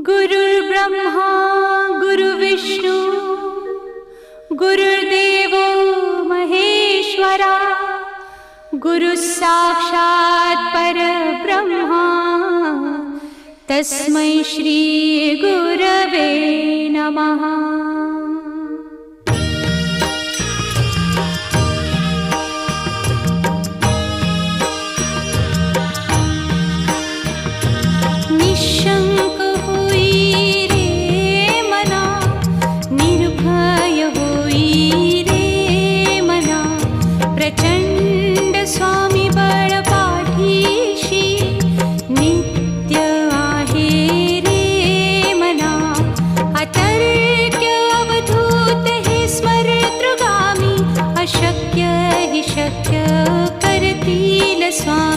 गुरुर्ब्रह्मा गुरुविष्णू गुरुर्देवो महेश्वरा गुरुः साक्षात् परब्रह्मा तस्मै श्री गुरवे नमः। निशंक होई रे मना, निर्भय होई रे मना, प्रचंड स्वामी बळ पाठीशी नित्य आहे रे मना। अतर्क्य अवधूत हे स्मरतृगामी, अशक्य हि शक्य करतील स्वामी।